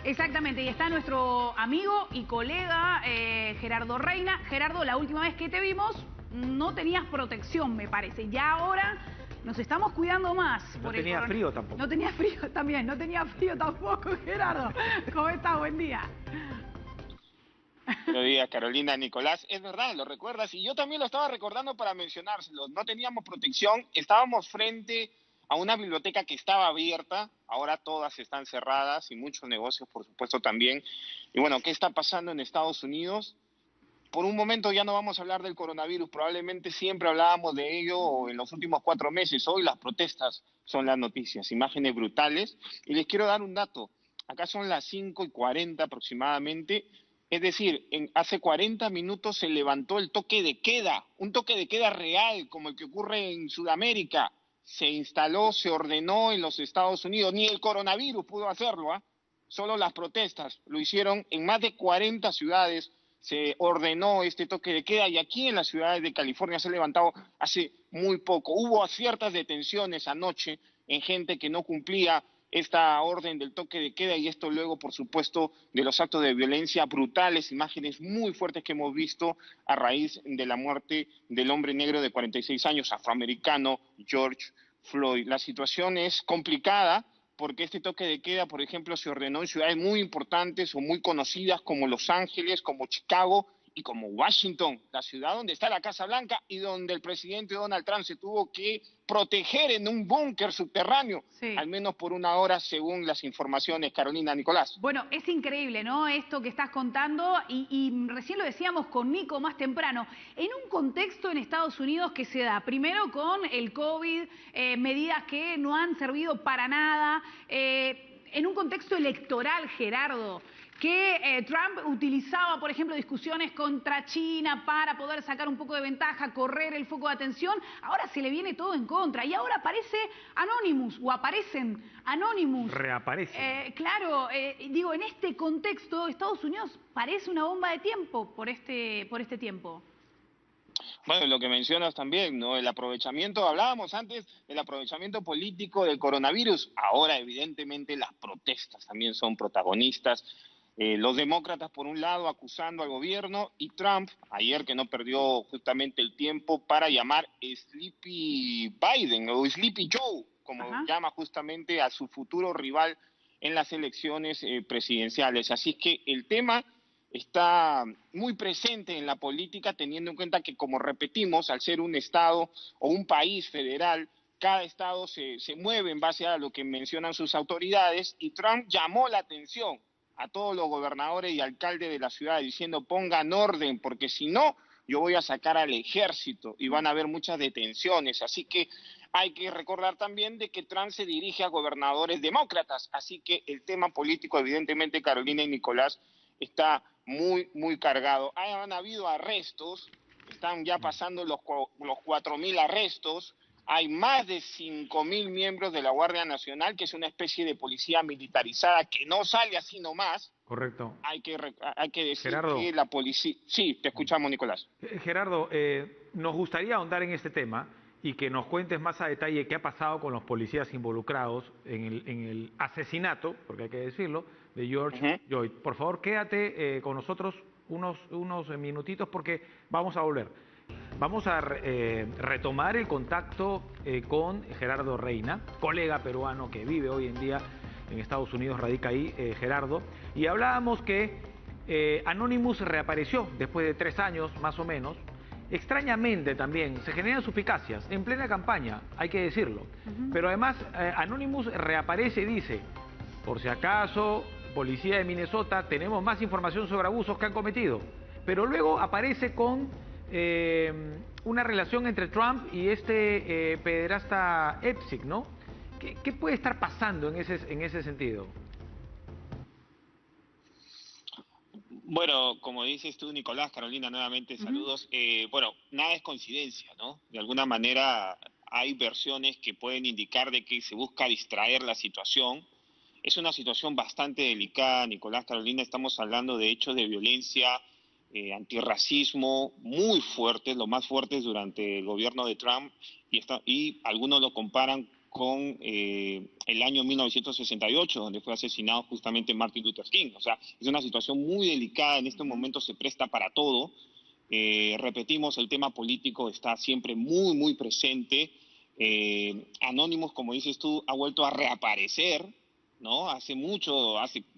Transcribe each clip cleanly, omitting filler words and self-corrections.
Exactamente, y está nuestro amigo y colega Gerardo Reina. Gerardo, la última vez que te vimos no tenías protección, me parece. Ya ahora nos estamos cuidando más. No tenía frío tampoco. No tenía frío también, no tenía frío tampoco, Gerardo. ¿Cómo estás? Buen día. Buenos días, Carolina, Nicolás. Es verdad, lo recuerdas. Y yo también lo estaba recordando para mencionárselo. No teníamos protección, estábamos frente a una biblioteca que estaba abierta. Ahora todas están cerradas y muchos negocios, por supuesto, también. Y bueno, ¿qué está pasando en Estados Unidos? Por un momento ya no vamos a hablar del coronavirus. Probablemente siempre hablábamos de ello en los últimos 4 meses. Hoy las protestas son las noticias, imágenes brutales. Y les quiero dar un dato. Acá son las 5:40 aproximadamente. Es decir, hace 40 minutos se levantó el toque de queda, un toque de queda real, como el que ocurre en Sudamérica. Se instaló, se ordenó en los Estados Unidos. Ni el coronavirus pudo hacerlo, ¿ah? Solo las protestas lo hicieron en más de 40 ciudades. Se ordenó este toque de queda y aquí en las ciudades de California se ha levantado hace muy poco. Hubo ciertas detenciones anoche en gente que no cumplía esta orden del toque de queda y esto luego, por supuesto, de los actos de violencia brutales, imágenes muy fuertes que hemos visto a raíz de la muerte del hombre negro de 46 años, afroamericano, George Floyd. La situación es complicada porque este toque de queda, por ejemplo, se ordenó en ciudades muy importantes o muy conocidas como Los Ángeles, como Chicago y como Washington, la ciudad donde está la Casa Blanca y donde el presidente Donald Trump se tuvo que proteger en un búnker subterráneo, Sí. al menos por 1 hora, según las informaciones, Carolina, Nicolás. Bueno, es increíble, ¿no? Esto que estás contando, y recién lo decíamos con Nico más temprano, en un contexto en Estados Unidos que se da, primero con el COVID, medidas que no han servido para nada, en un contexto electoral, Gerardo, que Trump utilizaba, por ejemplo, discusiones contra China para poder sacar un poco de ventaja, correr el foco de atención, ahora se le viene todo en contra. Y ahora aparece Anonymous, o aparecen Anonymous. Reaparece. Claro, digo, en este contexto, Estados Unidos parece una bomba de tiempo por este tiempo. Bueno, lo que mencionas también, ¿no? El aprovechamiento, hablábamos antes del aprovechamiento político del coronavirus. Ahora, evidentemente, las protestas también son protagonistas. Los demócratas, por un lado, acusando al gobierno, y Trump, ayer que no perdió justamente el tiempo para llamar Sleepy Biden o Sleepy Joe, como llama justamente a su futuro rival en las elecciones presidenciales. Así que el tema está muy presente en la política, teniendo en cuenta que, como repetimos, al ser un estado o un país federal, cada estado se mueve en base a lo que mencionan sus autoridades, y Trump llamó la atención a todos los gobernadores y alcaldes de la ciudad diciendo pongan orden, porque si no, yo voy a sacar al ejército y van a haber muchas detenciones. Así que hay que recordar también de que Trump se dirige a gobernadores demócratas, así que el tema político, evidentemente, Carolina y Nicolás, está muy, muy cargado. Han habido arrestos, están ya pasando los 4.000 arrestos. Hay más de 5.000 miembros de la Guardia Nacional, que es una especie de policía militarizada que no sale así nomás. Correcto. Hay que decir Gerardo, que la policía... Sí, te escuchamos, Nicolás. Gerardo, nos gustaría ahondar en este tema y que nos cuentes más a detalle qué ha pasado con los policías involucrados en el asesinato, porque hay que decirlo, de George Floyd. Por favor, quédate con nosotros unos minutitos porque vamos a volver. Vamos a retomar el contacto con Gerardo Reina, colega peruano que vive hoy en día en Estados Unidos, radica ahí, Gerardo, y hablábamos que Anonymous reapareció después de 3 años más o menos. Extrañamente también se generan suspicacias en plena campaña, hay que decirlo, pero además Anonymous reaparece y dice, por si acaso, policía de Minnesota, tenemos más información sobre abusos que han cometido, pero luego aparece con una relación entre Trump y este pederasta Epstein, ¿no? ¿Qué puede estar pasando en ese sentido? Bueno, como dices tú, Nicolás, Carolina, nuevamente saludos. Bueno, nada es coincidencia, ¿no? De alguna manera hay versiones que pueden indicar de que se busca distraer la situación. Es una situación bastante delicada, Nicolás, Carolina. Estamos hablando de hechos de violencia, antirracismo muy fuertes, los más fuertes durante el gobierno de Trump, y algunos lo comparan con el año 1968, donde fue asesinado justamente Martin Luther King. O sea, es una situación muy delicada, en este momento se presta para todo. Repetimos, el tema político está siempre muy, muy presente. Anonymous, como dices tú, ha vuelto a reaparecer, ¿no? Hace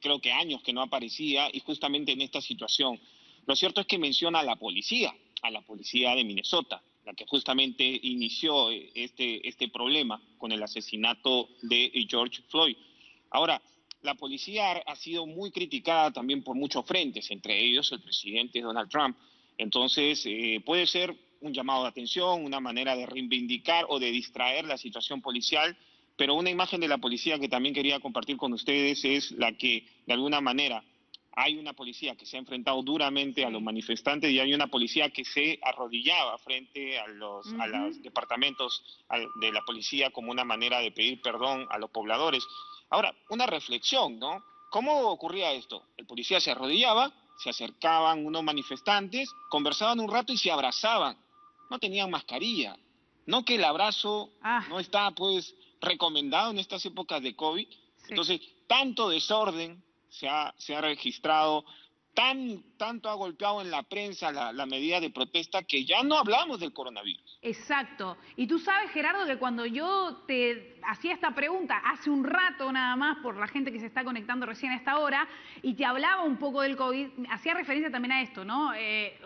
creo que años que no aparecía, y justamente en esta situación. Lo cierto es que menciona a la policía de Minnesota, la que justamente inició este problema con el asesinato de George Floyd. Ahora, la policía ha sido muy criticada también por muchos frentes, entre ellos el presidente Donald Trump. Entonces, puede ser un llamado de atención, una manera de reivindicar o de distraer la situación policial, pero una imagen de la policía que también quería compartir con ustedes es la que, de alguna manera, hay una policía que se ha enfrentado duramente a los manifestantes y hay una policía que se arrodillaba frente a los departamentos de la policía como una manera de pedir perdón a los pobladores. Ahora, una reflexión, ¿no? ¿Cómo ocurría esto? El policía se arrodillaba, se acercaban unos manifestantes, conversaban un rato y se abrazaban. No tenían mascarilla. No que el abrazo no está, pues, recomendado en estas épocas de COVID. Sí. Entonces, tanto desorden se ha registrado, tanto ha golpeado en la prensa la medida de protesta que ya no hablamos del coronavirus. Exacto. Y tú sabes, Gerardo, que cuando yo te hacía esta pregunta hace un rato nada más, por la gente que se está conectando recién a esta hora, y te hablaba un poco del COVID, hacía referencia también a esto, ¿no?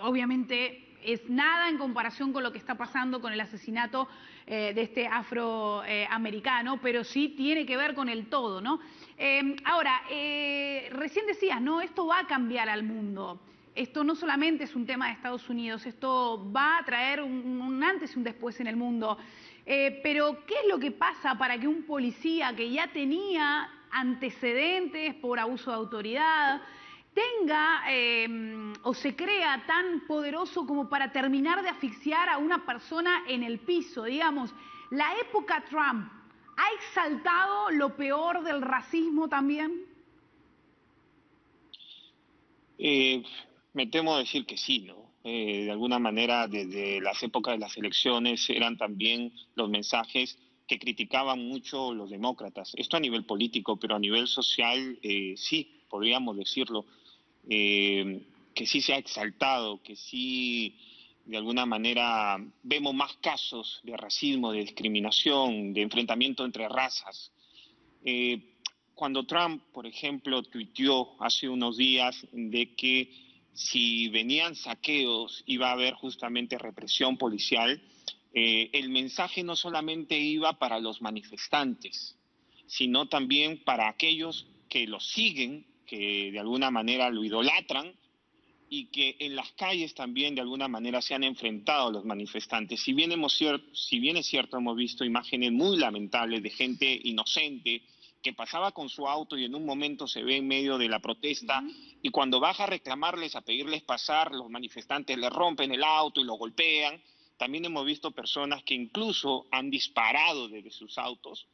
Obviamente es nada en comparación con lo que está pasando con el asesinato de este afroamericano, pero sí tiene que ver con el todo, ¿no? Ahora, recién decías, ¿no? Esto va a cambiar al mundo. Esto no solamente es un tema de Estados Unidos, esto va a traer un antes y un después en el mundo. Pero, ¿qué es lo que pasa para que un policía que ya tenía antecedentes por abuso de autoridad tenga o se crea tan poderoso como para terminar de asfixiar a una persona en el piso? Digamos, la época Trump ha exaltado lo peor del racismo también. Me temo decir que sí, ¿no? De alguna manera, desde las épocas de las elecciones eran también los mensajes que criticaban mucho los demócratas. Esto a nivel político, pero a nivel social, sí, podríamos decirlo. Que sí se ha exaltado, que sí de alguna manera vemos más casos de racismo, de discriminación, de enfrentamiento entre razas. Cuando Trump, por ejemplo, tuiteó hace unos días de que si venían saqueos iba a haber justamente represión policial, el mensaje no solamente iba para los manifestantes, sino también para aquellos que lo siguen, que de alguna manera lo idolatran y que en las calles también de alguna manera se han enfrentado a los manifestantes. Si bien es cierto, hemos visto imágenes muy lamentables de gente inocente que pasaba con su auto y en un momento se ve en medio de la protesta y cuando baja a reclamarles, a pedirles pasar, los manifestantes le rompen el auto y lo golpean. También hemos visto personas que incluso han disparado desde sus autos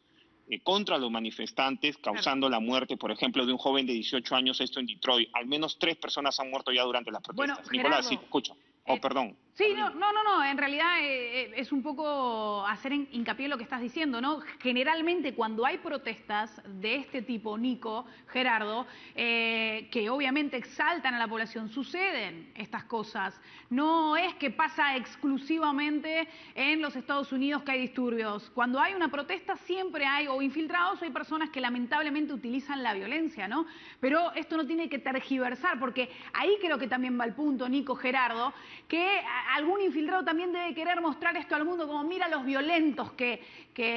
contra los manifestantes, causando la muerte, por ejemplo, de un joven de 18 años, esto en Detroit. Al menos 3 personas han muerto ya durante las protestas. Bueno, Nicolás, Gerardo, sí, te escucho. Perdón. Sí, no, en realidad es un poco hacer hincapié en lo que estás diciendo, ¿no? Generalmente cuando hay protestas de este tipo, Nico, Gerardo, que obviamente exaltan a la población, suceden estas cosas. No es que pasa exclusivamente en los Estados Unidos que hay disturbios. Cuando hay una protesta siempre hay o infiltrados o hay personas que lamentablemente utilizan la violencia, ¿no? Pero esto no tiene que tergiversar, porque ahí creo que también va el punto, Nico, Gerardo, que algún infiltrado también debe querer mostrar esto al mundo como mira los violentos que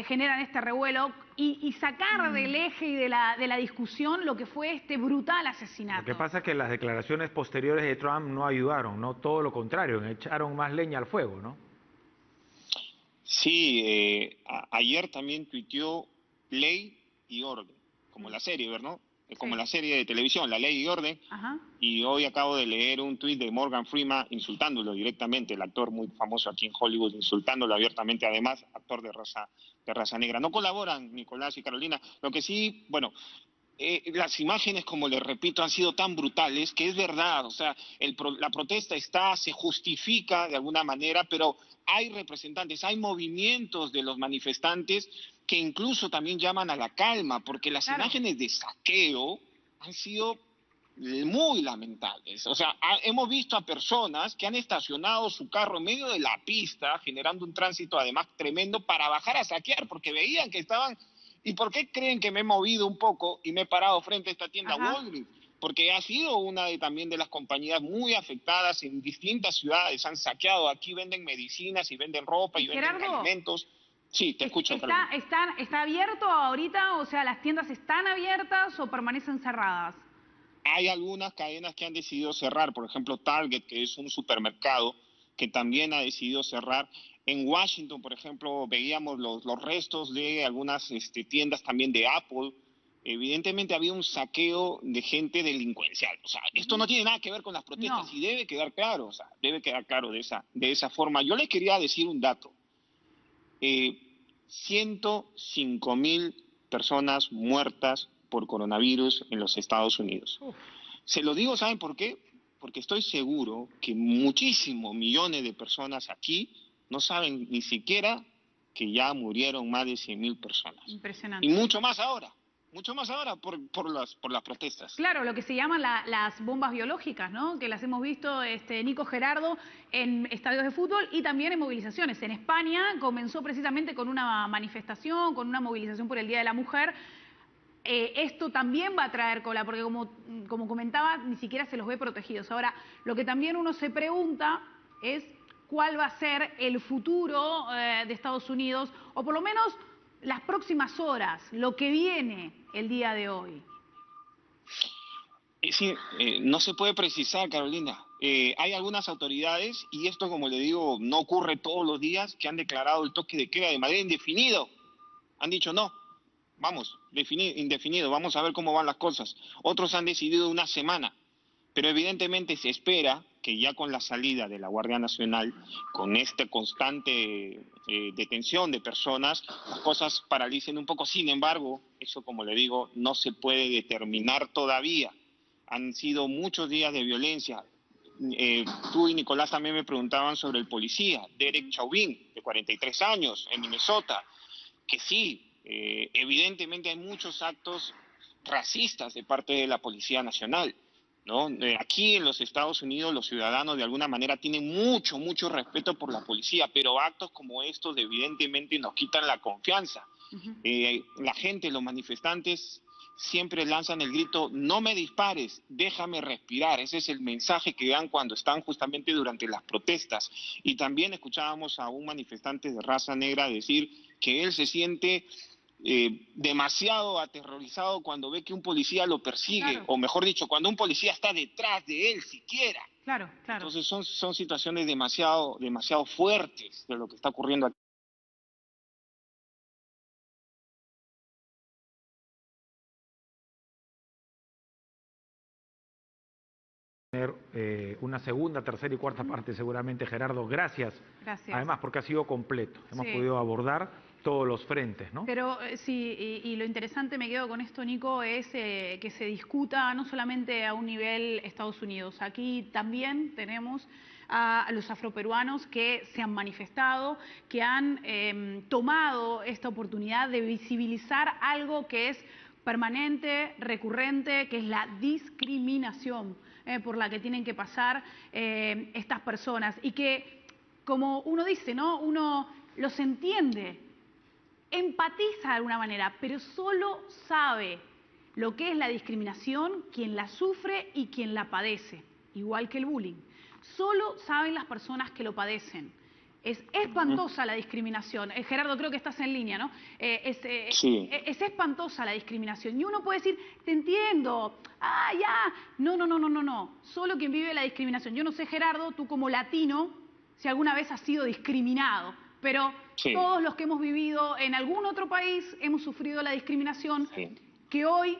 generan este revuelo y sacar del eje y de la discusión lo que fue este brutal asesinato. Lo que pasa es que las declaraciones posteriores de Trump no ayudaron, no, todo lo contrario, echaron más leña al fuego, ¿no? Sí, ayer también tuiteó Ley y Orden, como la serie, ¿verdad? Como la serie de televisión, La Ley y Orden. Ajá. Y hoy acabo de leer un tuit de Morgan Freeman insultándolo directamente, el actor muy famoso aquí en Hollywood, insultándolo abiertamente, además, actor de raza negra. No colaboran Nicolás y Carolina. Lo que sí, bueno, las imágenes, como les repito, han sido tan brutales que es verdad, o sea, la protesta se justifica de alguna manera, pero hay representantes, hay movimientos de los manifestantes que incluso también llaman a la calma, porque las Claro. imágenes de saqueo han sido muy lamentables. O sea, hemos visto a personas que han estacionado su carro en medio de la pista, generando un tránsito además tremendo para bajar a saquear, porque veían que estaban... ¿Y por qué creen que me he movido un poco y me he parado frente a esta tienda Ajá. Walgreens? Porque ha sido una también de las compañías muy afectadas en distintas ciudades. Han saqueado, aquí venden medicinas y venden ropa Y y venden Gerardo, alimentos. Sí, te escucho, Carolina. ¿está abierto ahorita? O sea, ¿las tiendas están abiertas o permanecen cerradas? Hay algunas cadenas que han decidido cerrar, por ejemplo Target, que es un supermercado que también ha decidido cerrar. En Washington, por ejemplo, veíamos los restos de algunas tiendas también de Apple. Evidentemente había un saqueo de gente delincuencial. O sea, esto no tiene nada que ver con las protestas No. y debe quedar claro, o sea, debe quedar claro de esa forma. Yo les quería decir un dato. 105.000 personas muertas por coronavirus en los Estados Unidos. Uf. Se lo digo, ¿saben por qué? Porque estoy seguro que muchísimos millones de personas aquí no saben ni siquiera que ya murieron más de 100.000 personas. Impresionante. Y mucho más ahora por las protestas. Claro, lo que se llaman las bombas biológicas, ¿no? Que las hemos visto, Nico, Gerardo, en estadios de fútbol y también en movilizaciones. En España comenzó precisamente con una manifestación, con una movilización por el Día de la Mujer. Esto también va a traer cola, porque como comentaba, ni siquiera se los ve protegidos. Ahora, lo que también uno se pregunta es cuál va a ser el futuro de Estados Unidos, o por lo menos las próximas horas, lo que viene el día de hoy. Sí, no se puede precisar, Carolina. Hay algunas autoridades, y esto, como le digo, no ocurre todos los días, que han declarado el toque de queda de manera indefinido. Han dicho no, vamos, indefinido, vamos a ver cómo van las cosas. Otros han decidido una semana, pero evidentemente se espera que ya con la salida de la Guardia Nacional, con esta constante detención de personas, las cosas paralicen un poco. Sin embargo, eso, como le digo, no se puede determinar todavía. Han sido muchos días de violencia. Tú y Nicolás también me preguntaban sobre el policía, Derek Chauvin, de 43 años, en Minnesota, que sí, evidentemente hay muchos actos racistas de parte de la Policía Nacional, ¿no? Aquí en los Estados Unidos los ciudadanos de alguna manera tienen mucho respeto por la policía, pero actos como estos evidentemente nos quitan la confianza. La gente, los manifestantes siempre lanzan el grito, no me dispares, déjame respirar. Ese es el mensaje que dan cuando están justamente durante las protestas. Y también escuchábamos a un manifestante de raza negra decir que él se siente demasiado aterrorizado cuando ve que un policía lo persigue, Claro. o mejor dicho, cuando un policía está detrás de él siquiera. Claro, claro. Entonces son situaciones demasiado fuertes de lo que está ocurriendo aquí. Tener una segunda, tercera y cuarta parte seguramente, Gerardo. Gracias. Gracias. Además, porque ha sido completo. Hemos Sí. podido abordar todos los frentes, ¿no? Pero sí, y lo interesante, me quedo con esto, Nico, es que se discuta no solamente a un nivel Estados Unidos. Aquí también tenemos a los afroperuanos que se han manifestado, que han tomado esta oportunidad de visibilizar algo que es permanente, recurrente, que es la discriminación por la que tienen que pasar estas personas. Y que, como uno dice, ¿no? Uno los entiende, empatiza de alguna manera, pero solo sabe lo que es la discriminación quien la sufre y quien la padece, igual que el bullying. Solo saben las personas que lo padecen. Es espantosa la discriminación. Gerardo, creo que estás en línea, ¿no? Sí. Es espantosa la discriminación. Y uno puede decir, te entiendo, ya. No. Solo quien vive la discriminación. Yo no sé, Gerardo, tú como latino, si alguna vez has sido discriminado, pero Sí. todos los que hemos vivido en algún otro país hemos sufrido la discriminación que hoy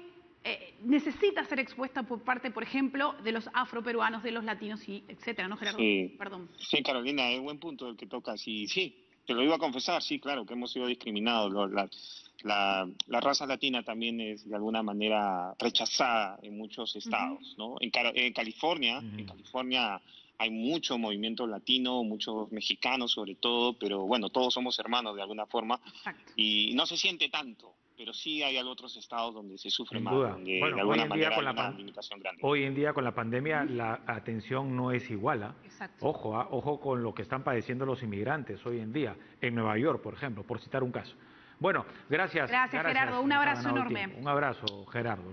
necesita ser expuesta por parte, por ejemplo, de los afroperuanos, de los latinos y etcétera, ¿no, Gerardo? Sí. Perdón. Sí, Carolina, es buen punto el que tocas. Y sí, te lo iba a confesar, sí, claro, que hemos sido discriminados. La raza latina también es de alguna manera rechazada en muchos estados, ¿no? En California hay mucho movimiento latino, muchos mexicanos sobre todo, pero bueno, todos somos hermanos de alguna forma. Exacto. Y no se siente tanto, pero sí hay otros estados donde se sufre Sin más, duda. donde Bueno, de alguna manera hay una limitación grande. hoy en día con la pandemia la atención no es igual. ¿Ah? Exacto. Ojo, ojo con lo que están padeciendo los inmigrantes hoy en día, en Nueva York, por ejemplo, por citar un caso. Bueno, gracias. Gracias, Gerardo. Un nos ha abrazo ganado el enorme. tiempo. Un abrazo, Gerardo.